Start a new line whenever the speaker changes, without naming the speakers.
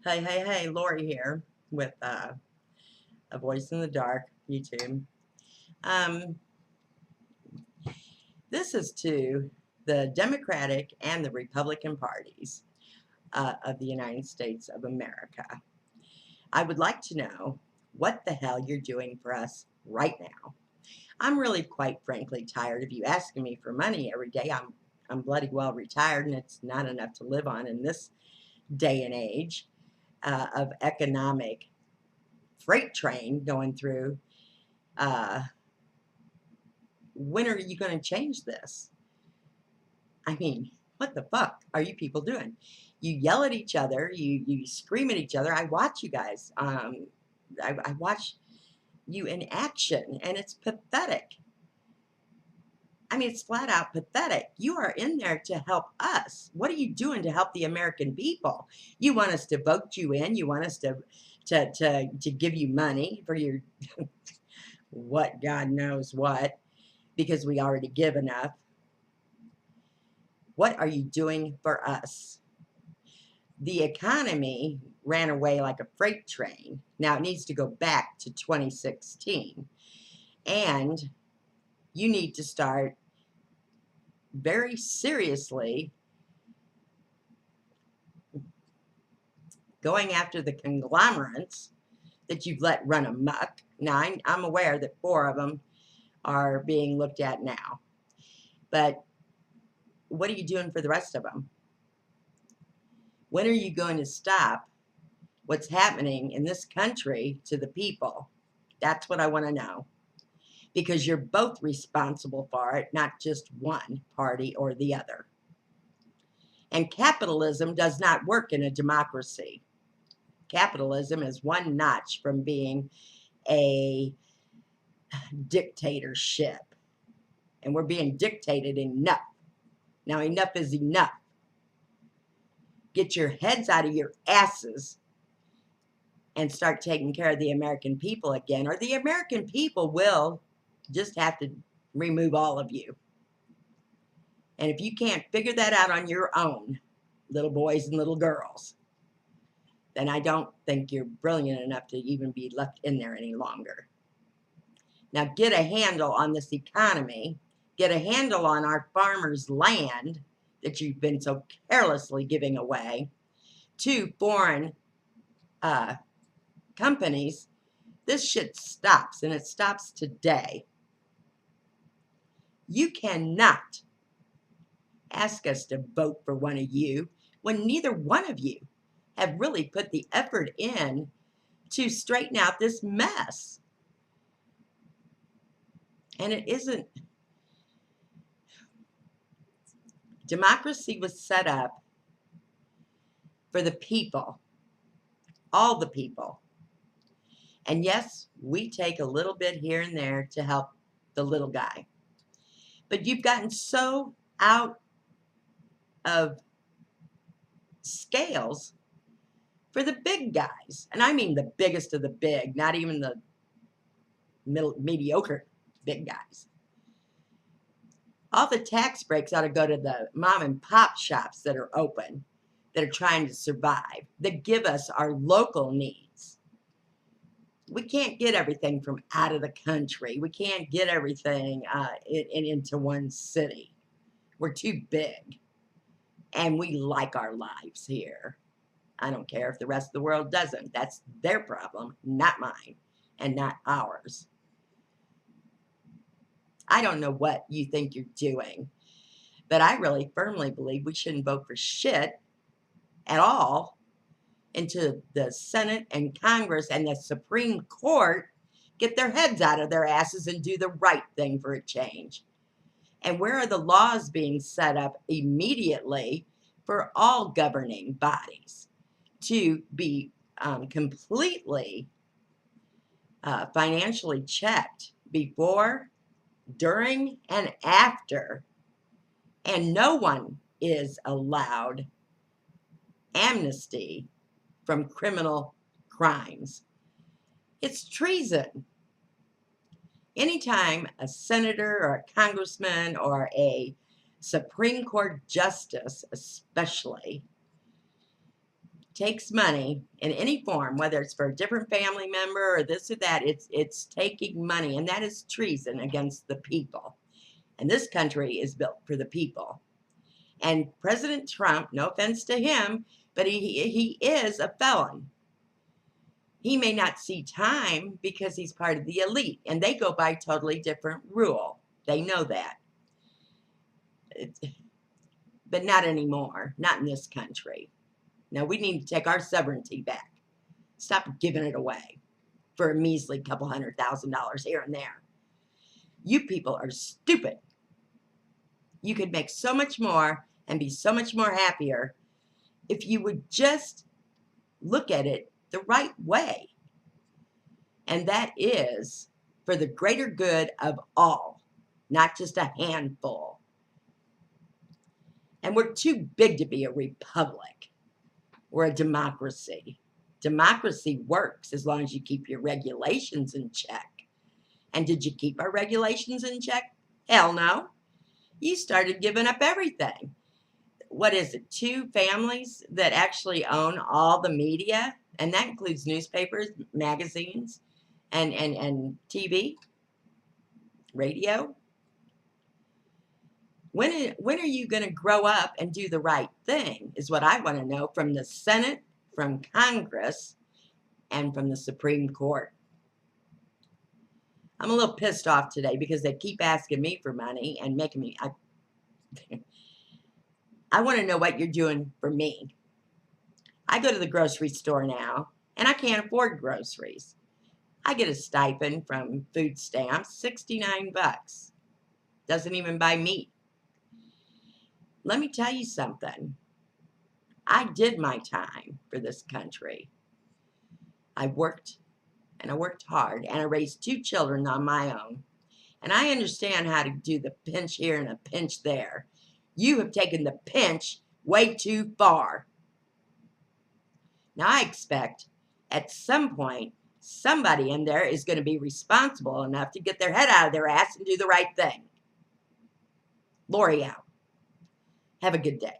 Hey, Lori here with A Voice in the Dark, YouTube. Um, this is to the Democratic and the Republican parties of the United States of America. I would like to know what the hell you're doing for us right now. I'm really, quite frankly, tired of you asking me for money every day. I'm bloody well retired, and it's not enough to live on in this day and age of economic freight train going through. When are you going to change this? I mean, what the fuck are you people doing? You yell at each other, you scream at each other. I watch you guys. I watch you in action, and it's pathetic. I mean, it's flat out pathetic. You are in there to help us. What are you doing to help the American people? You want us to vote you in. You want us to give you money for your what God knows what, because we already give enough. What are you doing for us? The economy ran away like a freight train. Now it needs to go back to 2016. And you need to start very seriously going after the conglomerates that you've let run amok. Now, I'm aware that 4 of them are being looked at now. But what are you doing for the rest of them? When are you going to stop what's happening in this country to the people? That's what I want to know. Because you're both responsible for it, not just one party or the other. And capitalism does not work in a democracy. Capitalism is one notch from being a dictatorship. And we're being dictated enough. Now, enough is enough. Get your heads out of your asses and start taking care of the American people again, or the American people will just have to remove all of you. And if you can't figure that out on your own, little boys and little girls, then I don't think you're brilliant enough to even be left in there any longer. Now get a handle on this economy. Get a handle on our farmers' land that you've been so carelessly giving away to foreign companies. This shit stops, and it stops today. You cannot ask us to vote for one of you when neither one of you have really put the effort in to straighten out this mess. And it isn't. Democracy was set up for the people, all the people. And yes, we take a little bit here and there to help the little guy. But you've gotten so out of scales for the big guys. And I mean the biggest of the big, not even the mediocre big guys. All the tax breaks ought to go to the mom and pop shops that are open, that are trying to survive, that give us our local needs. We can't get everything from out of the country. We can't get everything into one city. We're too big. And we like our lives here. I don't care if the rest of the world doesn't. That's their problem, not mine, and not ours. I don't know what you think you're doing, but I really firmly believe we shouldn't vote for shit at all until the Senate and Congress and the Supreme Court get their heads out of their asses and do the right thing for a change. And where are the laws being set up immediately for all governing bodies to be completely financially checked before, during, and after? And no one is allowed amnesty from criminal crimes. It's treason. Anytime a senator or a congressman or a Supreme Court justice especially takes money in any form, whether it's for a different family member or this or that, it's taking money, and that is treason against the people. And this country is built for the people. And President Trump, no offense to him, but he is a felon. He may not see time because he's part of the elite, and they go by totally different rule. They know that. But not anymore, not in this country. Now, we need to take our sovereignty back. Stop giving it away for a measly couple $100,000 here and there. You people are stupid. You could make so much more and be so much more happier if you would just look at it the right way. And that is for the greater good of all, not just a handful. And we're too big to be a republic. We're a democracy. Democracy works as long as you keep your regulations in check. And did you keep our regulations in check? Hell no. You started giving up everything. What is it, 2 families that actually own all the media? And that includes newspapers, magazines, and TV, radio. When are you going to grow up and do the right thing is what I want to know from the Senate, from Congress, and from the Supreme Court. I'm a little pissed off today because they keep asking me for money and making me... I want to know what you're doing for me. I go to the grocery store now, and I can't afford groceries. I get a stipend from food stamps, $69. Doesn't even buy meat. Let me tell you something. I did my time for this country. I worked, and I worked hard, and I raised 2 children on my own. And I understand how to do the pinch here and a pinch there. You have taken the pinch way too far. Now I expect at some point, somebody in there is going to be responsible enough to get their head out of their ass and do the right thing. Lori out. Have a good day.